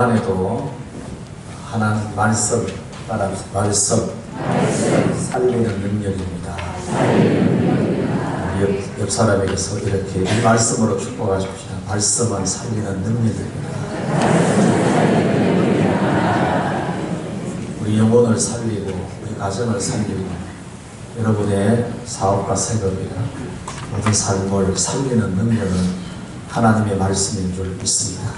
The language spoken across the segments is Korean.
안에도 하나님 말씀 살리는 능력입니다. 옆 사람에게서 이렇게 이 말씀으로 축복하십시오. 말씀은 살리는 능력입니다. 우리 영혼을 살리고 우리 가정을 살리고 여러분의 사업과 생업이나 모든 삶을 살리는 능력은 하나님의 말씀인 줄 믿습니다.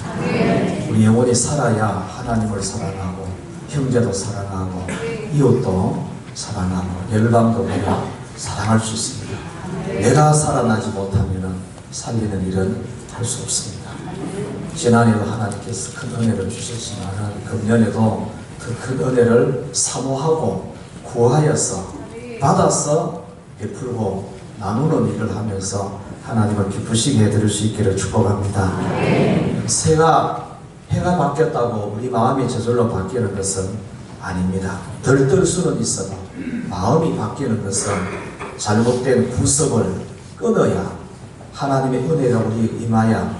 우리 영혼이 살아야 하나님을 사랑하고 형제도 사랑하고 이웃도 사랑하고 열방도 우리가 사랑할 수 있습니다. 내가 살아나지 못하면 살리는 일은 할 수 없습니다. 지난해도 하나님께서 큰 은혜를 주셨지만 금년에도 그 큰 은혜를 사모하고 구하여서 받아서 베풀고 나누는 일을 하면서 하나님을 기쁘시게 해드릴 수 있기를 축복합니다. 해가 바뀌었다고 우리 마음이 저절로 바뀌는 것은 아닙니다. 들뜰 수는 있어도 마음이 바뀌는 것은 잘못된 구습을 끊어야 하나님의 은혜가 우리에게 임하여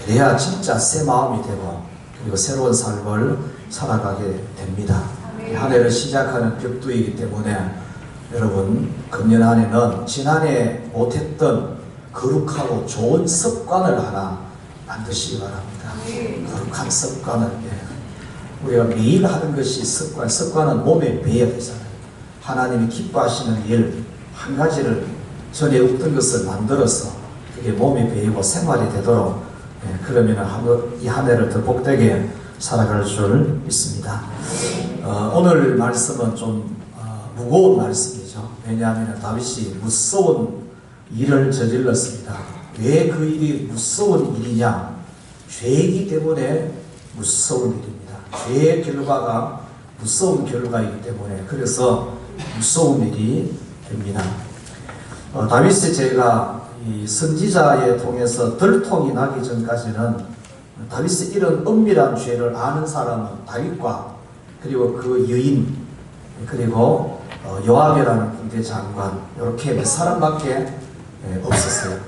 그래야 진짜 새 마음이 되고 그리고 새로운 삶을 살아가게 됩니다. 한 해를 시작하는 벽두이기 때문에 여러분 금년 한 해는 지난해 못했던 거룩하고 좋은 습관을 하나 만드시기 바랍니다. 거룩한 습관을 우리가 매일 하는 것이 습관은 몸에 배어야 되잖아요. 하나님이 기뻐하시는 일 한 가지를 전에 없던 것을 만들어서 그게 몸에 배이고 생활이 되도록 그러면 이 한 해를 더 복되게 살아갈 줄 믿습니다. 오늘 말씀은 좀 무거운 말씀이죠. 왜냐하면 다윗이 무서운 일을 저질렀습니다. 왜 그 일이 무서운 일이냐? 죄이기 때문에 무서운 일입니다. 죄의 결과가 무서운 결과이기 때문에 그래서 무서운 일이 됩니다. 다윗의 죄가 이 선지자에 통해서 들통이 나기 전까지는 다윗의 이런 은밀한 죄를 아는 사람은 다윗과 그리고 그 여인 그리고 요압이라는 군대 장관 이렇게 몇 사람밖에 없었어요.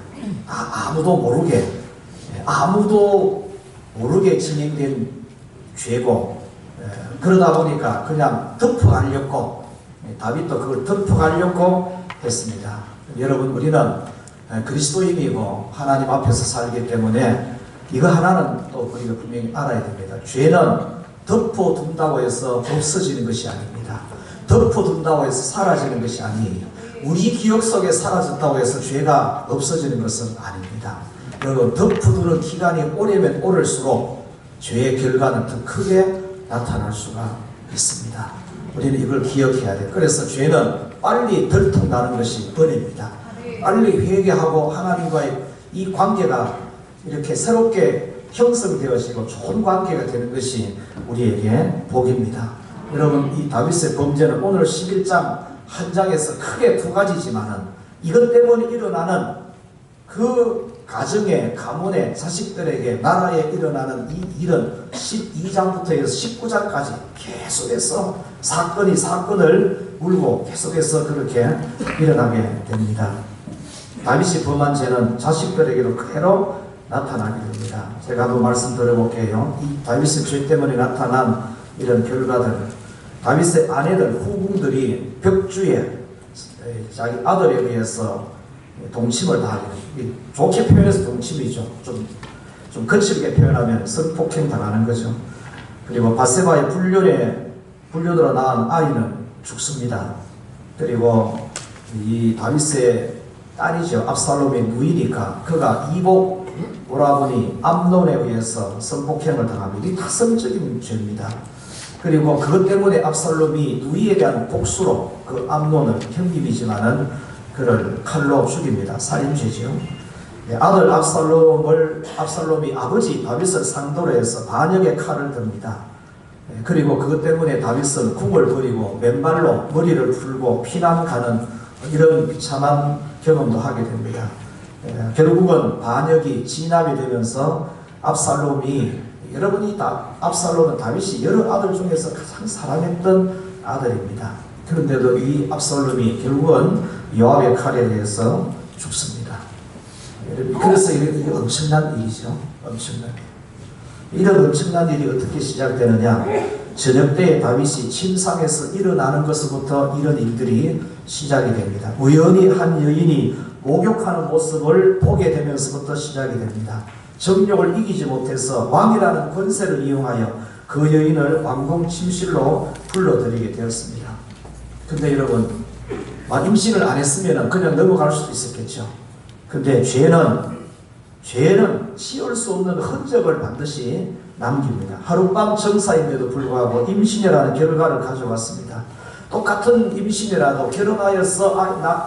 아무도 모르게 진행된 죄고 그러다 보니까 그냥 덮어가려고 다윗도 그걸 덮어가려고 했습니다. 여러분 우리는 그리스도인이고 하나님 앞에서 살기 때문에 이거 하나는 또 우리가 분명히 알아야 됩니다. 죄는 덮어둔다고 해서 없어지는 것이 아닙니다. 덮어둔다고 해서 사라지는 것이 아니에요. 우리 기억 속에 사라졌다고 해서 죄가 없어지는 것은 아닙니다. 여러분 덮어두는 기간이 오래면 오를수록 죄의 결과는 더 크게 나타날 수가 있습니다. 우리는 이걸 기억해야 돼요. 그래서 죄는 빨리 들통나는 것이 은혜입니다. 빨리 회개하고 하나님과의 이 관계가 이렇게 새롭게 형성되어지고 좋은 관계가 되는 것이 우리에게 복입니다. 여러분 이 다윗의 범죄는 오늘 11장 한 장에서 크게 두 가지지만은 이것 때문에 일어나는 그 가정의 가문의 자식들에게 나라에 일어나는 이 일은 12장부터 해서 19장까지 계속해서 사건을 물고 계속해서 그렇게 일어나게 됩니다. 다윗이 범한 죄는 자식들에게도 그대로 나타나게 됩니다. 제가 한번 말씀드려볼게요. 이 다윗의 죄 때문에 나타난 이런 결과들 다윗의 아내들 후궁들이 벽주에 자기 아들에 의해서 동침을 당하게 됩니다. 좋게 표현해서 동침이죠. 좀 거칠게 표현하면 성폭행 당하는 거죠. 그리고 바세바의 불륜으로 낳은 아이는 죽습니다. 그리고 이 다윗의 딸이죠. 압살롬의 누이니까 그가 이복 오라버니 암논에 의해서 성폭행을 당합니다. 이 타성적인 죄입니다. 그리고 그것 때문에 압살롬이 누이에 대한 복수로 그 암논을 형님이지만은 그를 칼로 죽입니다. 살인죄죠. 아들 압살롬이 아버지 다윗을 상도로 해서 반역의 칼을 듭니다. 그리고 그것 때문에 다윗은 궁을 버리고 맨발로 머리를 풀고 피난 가는 이런 비참한 경험도 하게 됩니다. 결국은 반역이 진압이 되면서 압살롬은 다윗이 여러 아들 중에서 가장 사랑했던 아들입니다. 그런데도 이 압살롬이 결국은 요압의 칼에 의해서 죽습니다. 그래서 이게 엄청난 일이죠. 엄청난 일. 이런 엄청난 일이 어떻게 시작되느냐? 저녁 때에 다윗이 침상에서 일어나는 것부터 이런 일들이 시작이 됩니다. 우연히 한 여인이 목욕하는 모습을 보게 되면서부터 시작이 됩니다. 정욕을 이기지 못해서 왕이라는 권세를 이용하여 그 여인을 왕궁 침실로 불러들이게 되었습니다. 근데 여러분, 임신을 안 했으면 그냥 넘어갈 수도 있었겠죠. 근데 죄는 치울 수 없는 흔적을 반드시 남깁니다. 하룻밤 정사인데도 불구하고 임신이라는 결과를 가져왔습니다. 똑같은 임신이라도 결혼하여서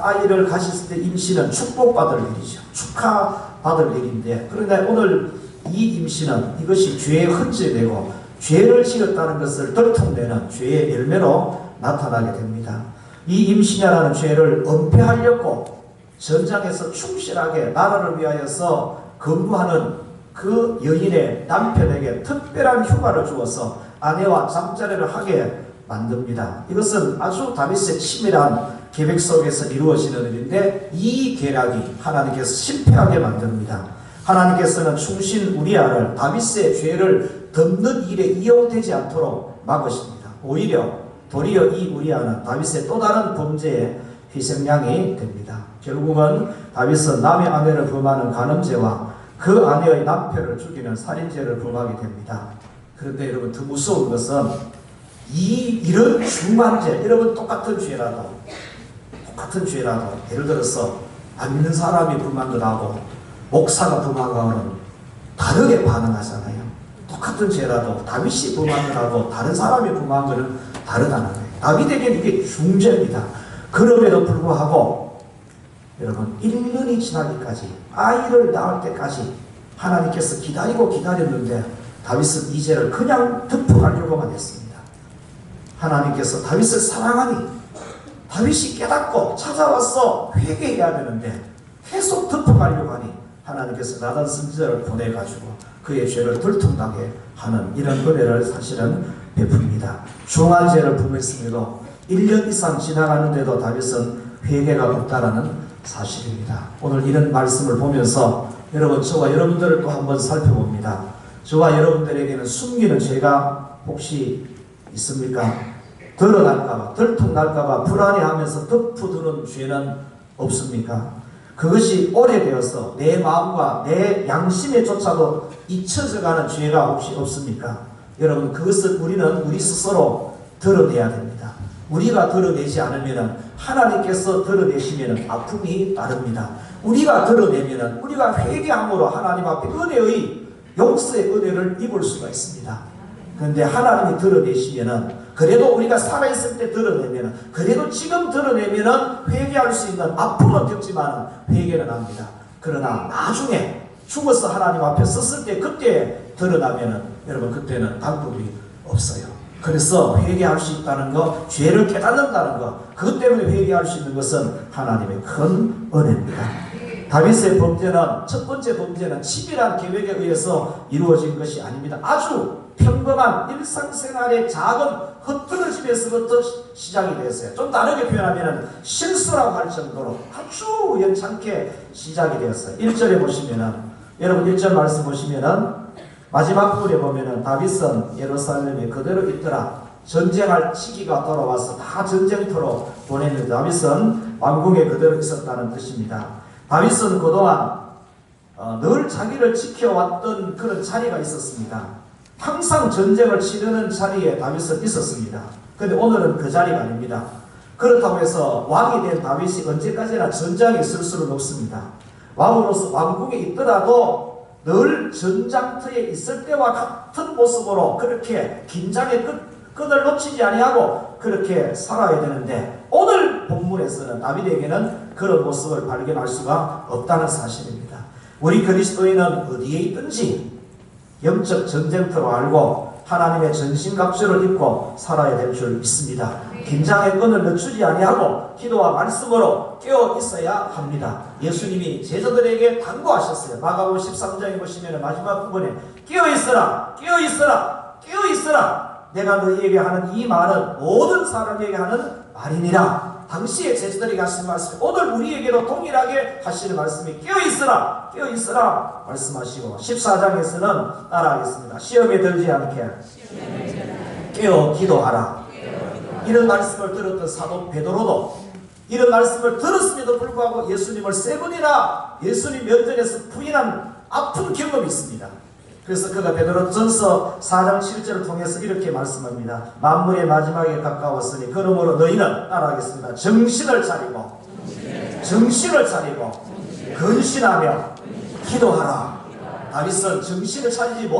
아이를 가졌을 때 임신은 축복받을 일이죠. 축하받을 일인데, 그런데 오늘 이 임신은 이것이 죄의 흔적이고 죄를 지었다는 것을 들통내는 죄의 열매로 나타나게 됩니다. 이 임신이라는 죄를 은폐하려고 전장에서 충실하게 나라를 위하여서 근무하는 그 여인의 남편에게 특별한 휴가를 주어서 아내와 잠자리를 하게 만듭니다. 이것은 아주 다윗의 치밀한 계획 속에서 이루어지는 일인데, 이 계략이 하나님께서 실패하게 만듭니다. 하나님께서는 충신 우리아를 다윗의 죄를 덮는 일에 이용되지 않도록 막으십니다. 도리어 이 우리아는 다윗의 또 다른 범죄의 희생양이 됩니다. 결국은 다윗은 남의 아내를 범하는 간음죄와 그 아내의 남편을 죽이는 살인죄를 범하게 됩니다. 그런데 여러분, 더 무서운 것은 이런 중한 죄, 여러분 똑같은 죄라도 예를 들어서 안 믿는 사람이 범한 것하고 목사가 범한 거는 다르게 반응하잖아요. 똑같은 죄라도 다윗이 범한 것하고 다른 사람이 범한 것은 다르다는 거예요. 다윗에게는 이게 중죄입니다. 그럼에도 불구하고 여러분, 1년이 지나기까지, 아이를 낳을 때까지 하나님께서 기다렸는데 다윗은 이 죄를 그냥 덮어가려고만 했습니다. 하나님께서 다윗을 사랑하니 다윗이 깨닫고 찾아와서 회개해야 되는데 계속 덮어가려고 하니 하나님께서 나단 선지자를 보내가지고 그의 죄를 들통나게 하는 이런 은혜를 사실은 베풉니다. 중한 죄를 범했음에도 1년 이상 지나가는데도 다윗은 회개가 없다라는 사실입니다. 오늘 이런 말씀을 보면서 여러분, 저와 여러분들을 또 한번 살펴봅니다. 저와 여러분들에게는 숨기는 죄가 혹시 있습니까? 드러날까봐, 들통날까봐 불안해하면서 덮어두는 죄는 없습니까? 그것이 오래되어서 내 마음과 내 양심에조차도 잊혀져가는 죄가 혹시 없습니까? 여러분, 그것을 우리 스스로 드러내야 됩니다. 우리가 드러내지 않으면 하나님께서 드러내시면 아픔이 따릅니다. 우리가 드러내면 우리가 회개함으로 하나님 앞에 은혜의 용서의 은혜를 입을 수가 있습니다. 그런데 하나님이 드러내시면, 그래도 우리가 살아있을 때 드러내면, 그래도 지금 드러내면 회개할 수 있는 아픔은 겪지만 회개는 합니다. 그러나 나중에 죽어서 하나님 앞에 섰을 때 그때 드러나면 여러분, 그때는 방법이 없어요. 그래서 회개할 수 있다는 것, 죄를 깨닫는다는 것, 그것 때문에 회개할 수 있는 것은 하나님의 큰 은혜입니다. 다윗의 범죄는, 첫 번째 범죄는 치밀한 계획에 의해서 이루어진 것이 아닙니다. 아주 평범한 일상생활의 작은 흐트러짐에서부터 시작이 됐어요. 좀 다르게 표현하면 실수라고 할 정도로 아주 우연찮게 시작이 되었어요. 1절에 보시면은, 여러분 1절 말씀 보시면은 마지막 부분에 보면은 다윗은 예루살렘에 그대로 있더라. 전쟁할 시기가 돌아와서 다 전쟁터로 보냈는데 다윗은 왕궁에 그대로 있었다는 뜻입니다. 다윗은 그동안 늘 자기를 지켜왔던 그런 자리가 있었습니다. 항상 전쟁을 치르는 자리에 다윗은 있었습니다. 그런데 오늘은 그 자리가 아닙니다. 그렇다고 해서 왕이 된 다윗이 언제까지나 전장에 있을 수는 없습니다. 왕으로서 왕궁에 있더라도 늘 전장터에 있을 때와 같은 모습으로 그렇게 긴장의 끈을 놓치지 아니하고 그렇게 살아야 되는데, 오늘 본문에서는 다윗에게는 그런 모습을 발견할 수가 없다는 사실입니다. 우리 그리스도인은 어디에 있든지 영적 전쟁터로 알고 하나님의 전신갑주를 입고 살아야 될 줄 믿습니다. 긴장의 끈을 늦추지 아니하고 기도와 말씀으로 깨어 있어야 합니다. 예수님이 제자들에게 당부하셨어요. 마가복음 13장에 보시면 마지막 부분에 깨어 있으라, 깨어 있으라, 깨어 있으라. 내가 너희에게 하는 이 말은 모든 사람에게 하는 말이니라. 당시에 제자들에게 하시는 말씀이 오늘 우리에게도 동일하게 하시는 말씀이 깨어있으라 깨어있으라 말씀하시고 14장에서는 따라하겠습니다. 시험에 들지 않게 깨어 기도하라. 이런 말씀을 들었던 사도 베드로도 이런 말씀을 들었음에도 불구하고 예수님을 세 번이나 예수님 면전에서 부인한 아픈 경험이 있습니다. 그래서 그가 베드로전서 4장 7절을 통해서 이렇게 말씀합니다. 만물의 마지막에 가까웠으니 그러므로 너희는 따라하겠습니다. 정신을 차리고 근신하며 기도하라. 다윗은 정신을 차리지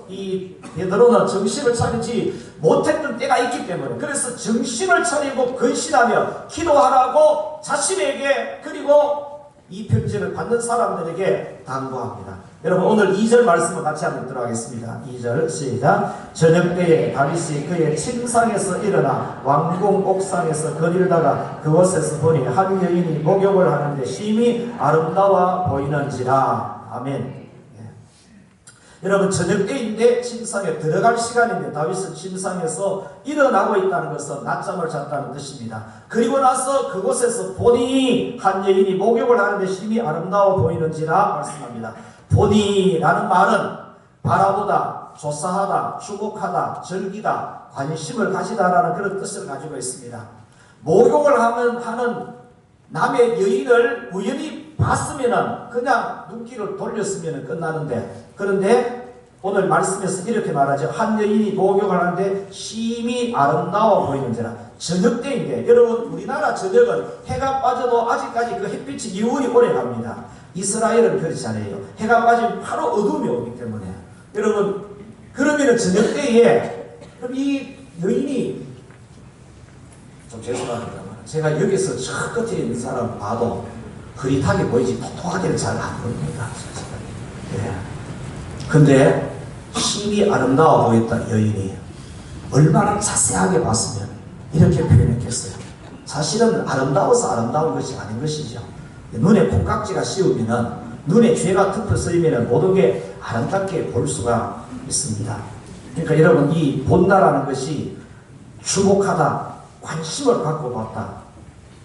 이 베드로는 정신을 차리지 못했던 때가 있기 때문에 그래서 정신을 차리고 근신하며 기도하라고 자신에게 그리고 이 편지를 받는 사람들에게 당부합니다. 여러분 오늘 2절 말씀을 같이 한번 들어가겠습니다. 2절 시작. 저녁때에 다윗이 그의 침상에서 일어나 왕궁 옥상에서 거닐다가 그곳에서 보니 한 여인이 목욕을 하는데 심히 아름다워 보이는지라. 아멘. 여러분 저녁때인데 침상에 들어갈 시간인데 다윗은 침상에서 일어나고 있다는 것은 낮잠을 잤다는 뜻입니다. 그리고 나서 그곳에서 보니 한 여인이 목욕을 하는데 심히 아름다워 보이는지라 말씀합니다. 보니라는 말은 바라보다, 조사하다, 주목하다, 즐기다, 관심을 가지다라는 그런 뜻을 가지고 있습니다. 목욕을 하는 남의 여인을 우연히 봤으면은 그냥 눈길을 돌렸으면 끝나는데 그런데 오늘 말씀에서 이렇게 말하죠. 한 여인이 목욕을 하는데 심히 아름다워 보이는지라. 저녁 때인데 여러분 우리나라 저녁은 해가 빠져도 아직까지 그 햇빛이 기운이 오래 갑니다. 이스라엘은 그렇지 않아요. 해가 빠지면 바로 어둠이 오기 때문에 여러분 그러면은 저녁 때에 그럼 이 여인이 좀 죄송합니다만 제가 여기서 저 끝에 있는 사람 봐도 흐릿하게 보이지 통통하게는 잘 안 보입니다. 예. 근데 심히 아름다워 보였다 여인이 얼마나 자세하게 봤으면 이렇게 표현했겠어요. 사실은 아름다워서 아름다운 것이 아닌 것이죠. 눈에 콩깍지가 씌우면은 눈에 죄가 덮여 쓰이면은 모든 게 아름답게 볼 수가 있습니다. 그러니까 여러분 이 본다라는 것이 주목하다, 관심을 갖고 봤다.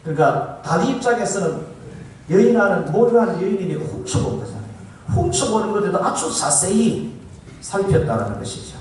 그러니까 다윗 입장에서는 여인하는 목욕하는 여인이 훔쳐본 거잖아요. 훔쳐보는 것에도 아주 자세히 살폈다는 것이죠.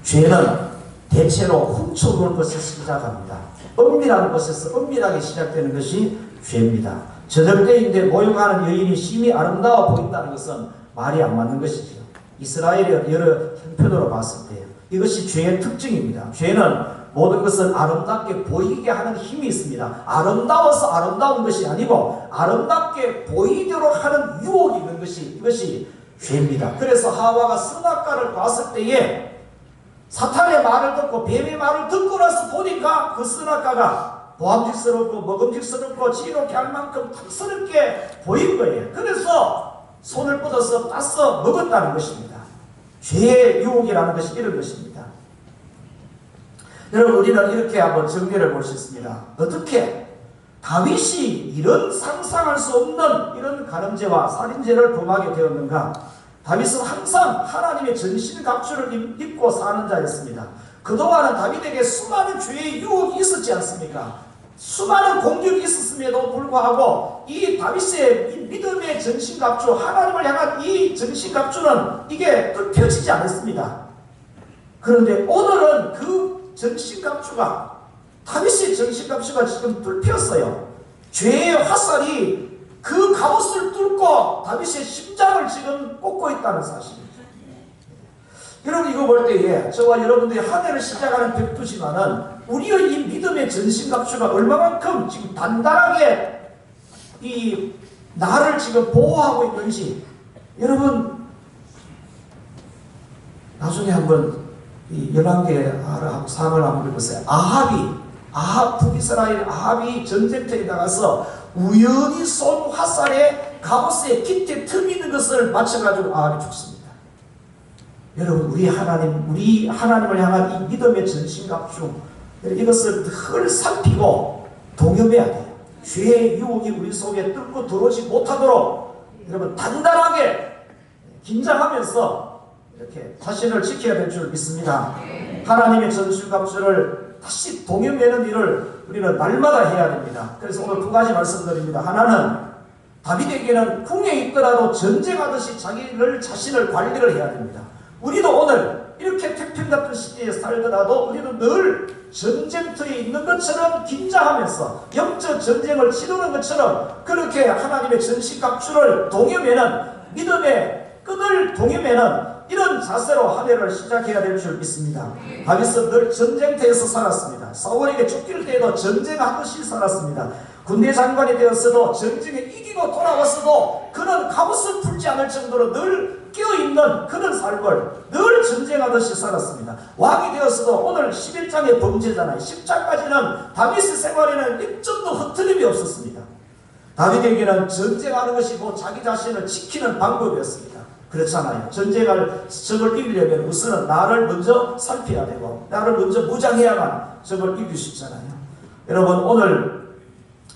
죄는 대체로 훔쳐보는 것에서 시작합니다. 은밀한 것에서 은밀하게 시작되는 것이 죄입니다. 저녁 때인데 목욕하는 여인이 심히 아름다워 보인다는 것은 말이 안 맞는 것이죠. 이스라엘의 여러 형편으로 봤을 때 이것이 죄의 특징입니다. 죄는 모든 것을 아름답게 보이게 하는 힘이 있습니다. 아름다워서 아름다운 것이 아니고 아름답게 보이도록 하는 유혹이 있는 것이 이것이 죄입니다. 그래서 하와가 선악과를 봤을 때에 사탄의 말을 듣고 뱀의 말을 듣고 나서 보니까 그 선악과가 보암직스럽고 먹음직스럽고 지혜롭게 할 만큼 탁스럽게 보인 거예요. 그래서 손을 뻗어서 따서 먹었다는 것입니다. 죄의 유혹이라는 것이 이런 것입니다. 여러분 우리는 이렇게 한번 정리를 볼 수 있습니다. 어떻게 다윗이 이런 상상할 수 없는 이런 간음죄와 살인죄를 범하게 되었는가? 다윗은 항상 하나님의 전신갑주를 입고 사는 자였습니다. 그동안은 다윗에게 수많은 죄의 유혹이 있었지 않습니까? 수많은 공격이 있었음에도 불구하고 이 다윗의 이 믿음의 전신갑주, 하나님을 향한 이 전신갑주는 이게 뚫혀지지 않았습니다. 그런데 오늘은 그 전신갑주가 다윗의 전신갑주가 지금 뚫혔어요. 죄의 화살이 그 갑옷을 뚫고 다윗의 심장을 지금 꽂고 있다는 사실입니다. 여러분 이거 볼 때에 저와 여러분들이 한 해를 시작하는 벽두지만은 우리의 이 믿음의 전신갑주가 얼마만큼 지금 단단하게 이 나를 지금 보호하고 있는지 여러분 나중에 한번 이 열왕기의 상을 한번 읽어보세요. 아합 북이스라엘 아합이 전쟁터에 나가서 우연히 쏜 화살에 갑옷에 깃에 틈이 있는 것을 맞춰가지고 아합이 죽습니다. 여러분 우리 하나님을 향한 이 믿음의 전신갑주 이것을 늘 살피고 동염해야 돼요. 죄의 유혹이 우리 속에 뚫고 들어오지 못하도록 여러분 단단하게 긴장하면서 이렇게 자신을 지켜야 될 줄 믿습니다. 하나님의 전신갑주를 다시 동염내는 일을 우리는 날마다 해야 됩니다. 그래서 오늘 두 가지 말씀드립니다. 하나는 다윗에게는 궁에 있더라도 전쟁하듯이 자신을 관리를 해야 됩니다. 우리도 오늘 이렇게 태평 같은 시대에 살더라도 우리는 늘 전쟁터에 있는 것처럼 긴장하면서 영적 전쟁을 치르는 것처럼 그렇게 하나님의 전시갑주를 동여매는 믿음의 끈을 동여매는 이런 자세로 한 해를 시작해야 될 줄 믿습니다. 다윗은 늘 전쟁터에서 살았습니다. 사울에게 쫓길 때에도 전쟁하듯이 살았습니다. 군대 장관이 되었어도 전쟁에 이기고 돌아왔어도 그는 갑옷을 풀지 않을 정도로 늘 깨어있는 그런 삶을 늘 전쟁하듯이 살았습니다. 왕이 되었어도 오늘 11장의 범죄잖아요. 10장까지는 다윗의 생활에는 일점도 흐트림이 없었습니다. 다윗에게는 전쟁하는 것이 곧 자기 자신을 지키는 방법이었습니다. 그렇잖아요. 전쟁을 적을 이기려면 우선은 나를 먼저 살펴야 되고 나를 먼저 무장해야만 적을 이길 수 있잖아요. 여러분 오늘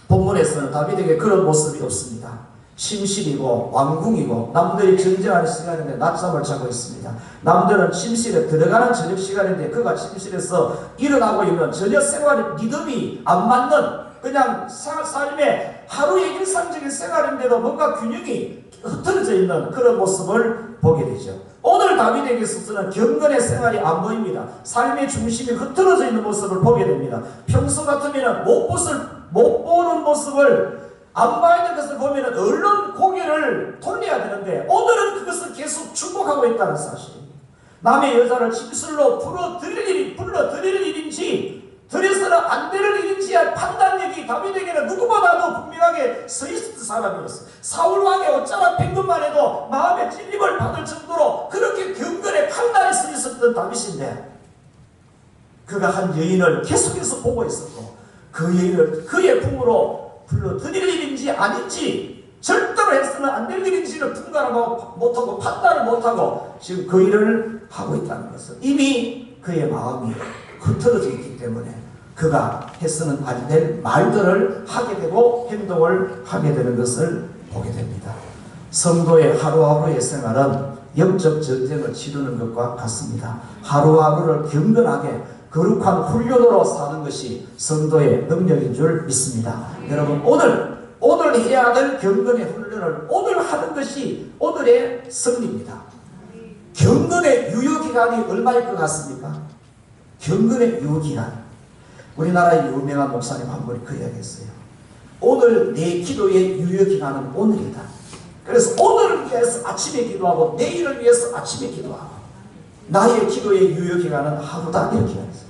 본문에서는 다윗에게 그런 모습이 없습니다. 심실이고 왕궁이고 남들이 전쟁하는 시간인데 낮잠을 자고 있습니다. 남들은 침실에 들어가는 저녁 시간인데 그가 침실에서 일어나고 있는 저녁 생활의 리듬이 안 맞는 그냥 삶의 하루의 일상적인 생활인데도 뭔가 균형이 흐트러져 있는 그런 모습을 보게 되죠. 오늘 다윗에게 있어서는 경건의 생활이 안 보입니다. 삶의 중심이 흐트러져 있는 모습을 보게 됩니다. 평소 같으면 못 보는 모습을 안 봐야 될 것을 보면 얼른 고개를 돌려야 되는데 오늘은 그것을 계속 축복하고 있다는 사실. 남의 여자를 침술로 불러들일 일인지 들여서는 안 될 일인지의 판단력이 다윗에게는 누구보다도 분명하게 서 있었던 사람이었어요. 사울왕의 어쩌나 팽금만 해도 마음의 찔림을 받을 정도로 그렇게 경건의 판단이 서 있었던 다윗인데 그가 한 여인을 계속해서 보고 있었고 그 여인을 그의 품으로 불러들일 일인지 아닌지 절대로 해서는 안 될 일인지를 분간하고 못하고 판단을 못하고 지금 그 일을 하고 있다는 것은 이미 그의 마음이 흐트러져 있기 때문에 그가 해서는 안 될 말들을 하게 되고 행동을 하게 되는 것을 보게 됩니다. 성도의 하루하루의 생활은 영적 전쟁을 치르는 것과 같습니다. 하루하루를 경건하게 거룩한 훈련으로 사는 것이 성도의 능력인 줄 믿습니다. 여러분 오늘 해야 될 경건의 훈련을 오늘 하는 것이 오늘의 승리입니다. 경건의 유효기간이 얼마일 것 같습니까? 경건의 유효기간. 우리나라의 유명한 목사님 한 분이 그 이야기했어요. 오늘 내 기도의 유효기간은 오늘이다. 그래서 오늘을 위해서 아침에 기도하고 내일을 위해서 아침에 기도하고 나의 기도의 유효기간은 하루다 이렇게 했어요.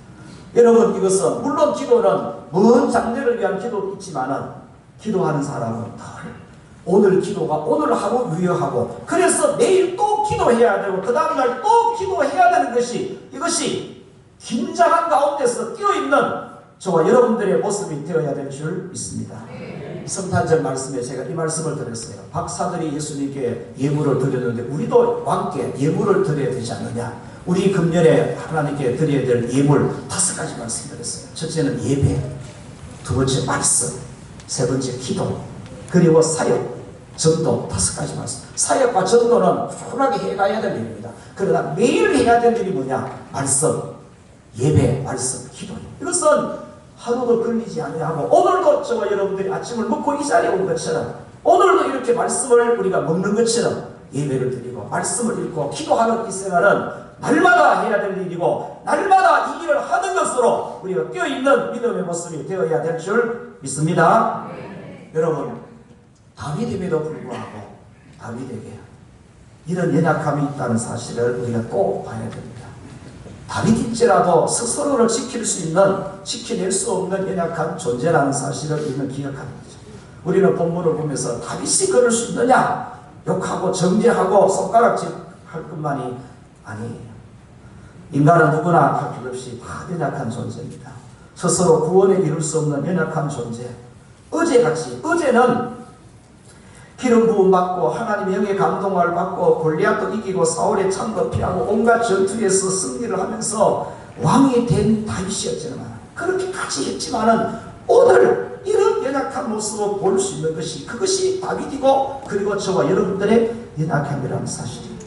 여러분 이것은 물론 기도는 먼 장래를 위한 기도도 있지만은 기도하는 사람은 오늘 기도가 오늘 하루 유효하고 그래서 내일 또 기도해야 되고 그 다음날 또 기도해야 되는 것이 이것이 긴장한 가운데서 뛰어있는 저와 여러분들의 모습이 되어야 될 줄 믿습니다. 성탄절 말씀에 제가 이 말씀을 드렸어요. 박사들이 예수님께 예물을 드렸는데 우리도 왕께 예물을 드려야 되지 않느냐. 우리 금년에 하나님께 드려야 될 예물 5가지 말씀드렸어요. 첫째는 예배, 두 번째 말씀, 세 번째 기도, 그리고 사역, 전도 5가지 말씀. 사역과 전도는 훌하게 해가야 될 일입니다. 그러나 매일 해야 될 일이 뭐냐? 말씀, 예배, 말씀, 기도. 이것은 하루도 걸리지 아니하고 오늘도 저와 여러분들이 아침을 먹고 이 자리에 온 것처럼 오늘도 이렇게 말씀을 우리가 먹는 것처럼 예배를 드리고 말씀을 읽고 기도하는 이 생활은 날마다 해야 될 일이고 날마다 이 일을 하는 것으로 우리가 뛰어있는 믿음의 모습이 되어야 될 줄 믿습니다. 여러분 다윗임에도 불구하고 다윗에게 이런 연약함이 있다는 사실을 우리가 꼭 봐야 됩니다. 다윗일지라도 스스로를 지켜낼 수 없는 연약한 존재라는 사실을 우리는 기억하는 거죠. 우리는 본문을 보면서 다윗이 그럴 수 있느냐 욕하고 정죄하고 손가락질 할 것만이 아니에요. 인간은 누구나 할 것 없이 다 연약한 존재입니다. 스스로 구원에 이룰 수 없는 연약한 존재. 어제는 기름 부음 받고 하나님의 영의 감동을 받고 골리앗도 이기고 사울의 창도 피하고 온갖 전투에서 승리를 하면서 왕이 된 다윗이었잖아요. 그렇게까지 했지만은 오늘 이런 연약한 모습을 볼 수 있는 것이 그것이 다윗이고 그리고 저와 여러분들의 연약함이라는 사실입니다.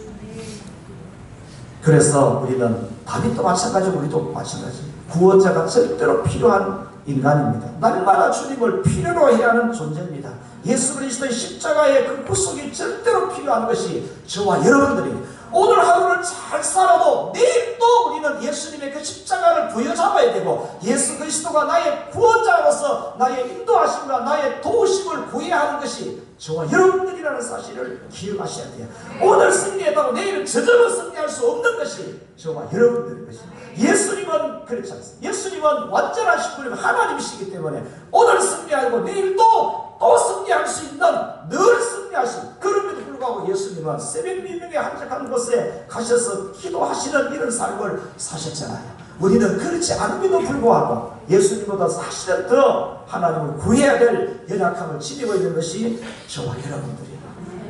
그래서 우리는 다윗도 마찬가지고 우리도 마찬가지 구원자가 절대로 필요한 인간입니다. 날마다 주님을 필요로 해야 하는 존재입니다. 예수 그리스도의 십자가의 그 구속이 절대로 필요한 것이 저와 여러분들입니다. 오늘 하루를 잘 살아도 내일 또 우리는 예수님의 그 십자가를 부여잡아야 되고, 예수 그리스도가 나의 구원자로서 나의 인도하심과 나의 도우심을 구해야 하는 것이 저와 여러분들이라는 사실을 기억하셔야 돼요. 오늘 승리했다고 내일은 저절로 승리할 수 없는 것이 저와 여러분들의 것입니다. 예수님은 그렇지 않습니다. 예수님은 완전하신 분이고 하나님이시기 때문에 오늘 승리하고 내일 또 승리할 수 있는, 늘 승리하신, 그럼에도 불구하고 예수님은 새벽 미명에 한적한 곳에 가셔서 기도하시는 이런 삶을 사셨잖아요. 우리는 그렇지 않음에도 불구하고 예수님보다 사실은 더 하나님을 구해야 될 연약함을 지니고 있는 것이 저와 여러분들이에요.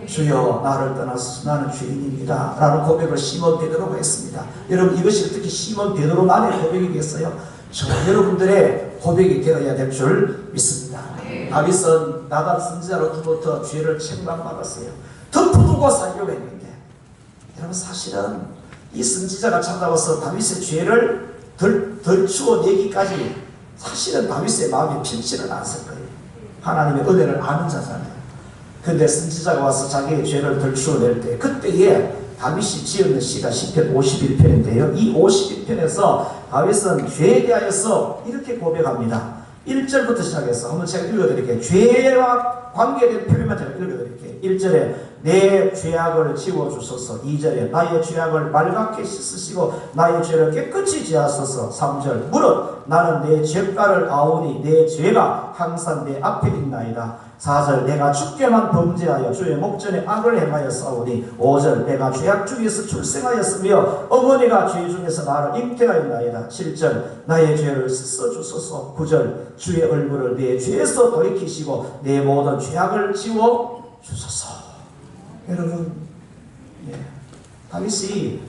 주여 나를 떠나서 나는 죄인입니다 라는 고백을 시몬 베드로가 했습니다. 여러분, 이것이 어떻게 시몬 베드로만의 고백이겠어요? 저와 여러분들의 고백이 되어야 될 줄 믿습니다. 다윗은 나단 선지자로부터 죄를 책망받았어요. 덮어두고 살려고 했는데, 여러분, 사실은 이 선지자가 찾아와서 다윗의 죄를 덜추어내기까지 사실은 다윗의 마음에 편치는 않았을 거예요. 하나님의 은혜를 아는 자잖아요. 근데 선지자가 와서 자기의 죄를 덜추어낼 때, 그때에 다윗이 지었는 시가 시편 51편인데요. 이 51편에서 다윗은 죄에 대하여서 이렇게 고백합니다. 1절부터 시작해서 한번 제가 읽어드릴게요. 죄와 관계된 표현만 제가 읽어드릴게요. 1절에 내 죄악을 지워주소서. 2절에 나의 죄악을 말갛게 씻으시고 나의 죄를 깨끗이 지하소서. 3절 무릇 나는 내 죄가를 아오니 내 죄가 항상 내 앞에 있나이다. 4절 내가 주께만 범죄하여 주의 목전에 악을 행하여 싸우니. 5절 내가 죄악 중에서 출생하였으며 어머니가 죄 중에서 나를 잉태하였나이다. 7절 나의 죄를 씻어주소서. 9절 주의 얼굴을 내 죄에서 돌이키시고 내 모든 죄악을 지워주소서. 여러분, 다윗이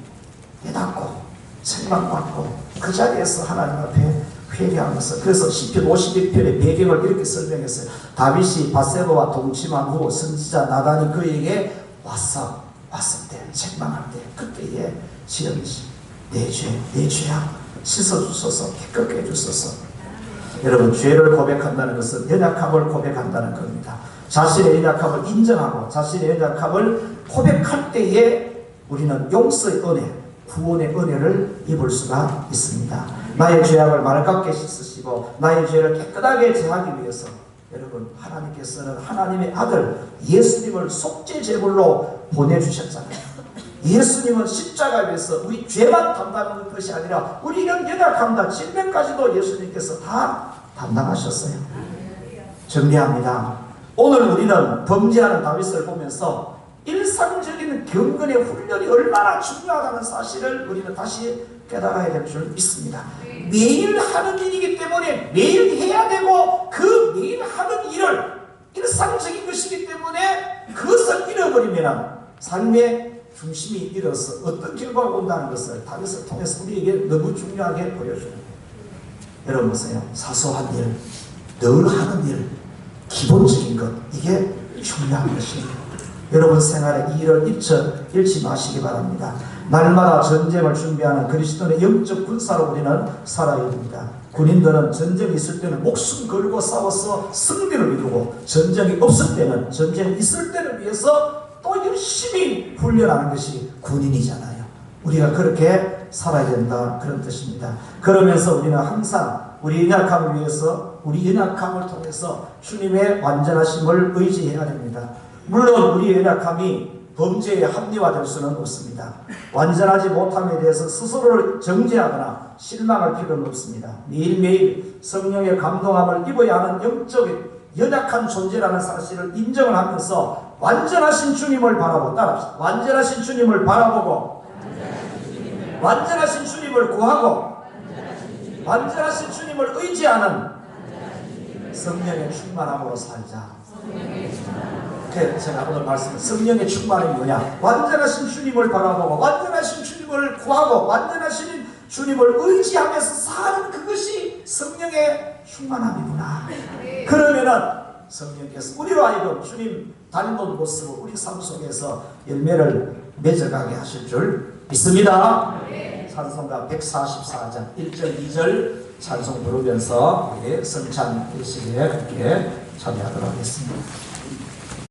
깨닫고 책망받고 그 자리에서 하나님 앞에 회개하면서, 그래서 시편 51편의 배경을 이렇게 설명했어요. 다윗이 바세바와 동침한 후 선지자 나단이 그에게 왔을 때, 책망할 때, 그때에 지음이시 내 죄악 씻어주소서, 깨끗게 해주소서. 여러분, 죄를 고백한다는 것은 연약함을 고백한다는 겁니다. 자신의 연약함을 인정하고 자신의 연약함을 고백할 때에 우리는 용서의 은혜, 구원의 은혜를 입을 수가 있습니다. 나의 죄악을 말갛게 씻으시고 나의 죄를 깨끗하게 제하기 위해서, 여러분, 하나님께서는 하나님의 아들 예수님을 속죄 제물로 보내주셨잖아요. 예수님은 십자가에서 우리 죄만 담당하는 것이 아니라 우리는 연약함과 질병까지도 예수님께서 다 담당하셨어요. 정리합니다. 오늘 우리는 범죄하는 다윗을 보면서 일상적인 경건의 훈련이 얼마나 중요하다는 사실을 우리는 다시 깨달아야 될 줄 믿습니다. 매일 하는 일이기 때문에 매일 해야 되고, 그 매일 하는 일을 일상적인 것이기 때문에 그것을 잃어버리면 삶의 중심이 잃어서 어떤 결과가 온다는 것을 다윗을 통해서 우리에게 너무 중요하게 보여줘요. 여러분 보세요. 사소한 일, 늘 하는 일, 기본적인 것, 이게 중요한 것입니다. 여러분 생활에 이 일을 잃지 마시기 바랍니다. 날마다 전쟁을 준비하는 그리스도의 영적 군사로 우리는 살아야 됩니다. 군인들은 전쟁이 있을 때는 목숨 걸고 싸워서 승리를 이루고, 전쟁이 없을 때는, 전쟁이 있을 때를 위해서 또 열심히 훈련하는 것이 군인이잖아요. 우리가 그렇게 살아야 된다, 그런 뜻입니다. 그러면서 우리는 항상 우리 연약함을 위해서, 우리 연약함을 통해서 주님의 완전하심을 의지해야 됩니다. 물론 우리의 연약함이 범죄에 합리화될 수는 없습니다. 완전하지 못함에 대해서 스스로를 정죄하거나 실망할 필요는 없습니다. 매일매일 성령의 감동함을 입어야 하는 영적인 연약한 존재라는 사실을 인정을 하면서 완전하신 주님을 바라보고, 따라합시다. 완전하신 주님을 바라보고, 완전하신 주님을 구하고, 완전하신 주님을 의지하는 성령의 충만함으로 살자. 제가 오늘 말씀은 성령의 충만함이 뭐냐? 완전하신 주님을 바라보고, 완전하신 주님을 구하고, 완전하신 주님을 의지하면서 사는 그것이 성령의 충만함이구나. 그러면은 성령께서 우리로 하여금 주님 닮은 모습으로 우리 삶 속에서 열매를 맺어가게 하실 줄 믿습니다. 찬송가 144장 1절 2절 찬송 부르면서 우리 성찬 예식에 함께 참여하도록 하겠습니다.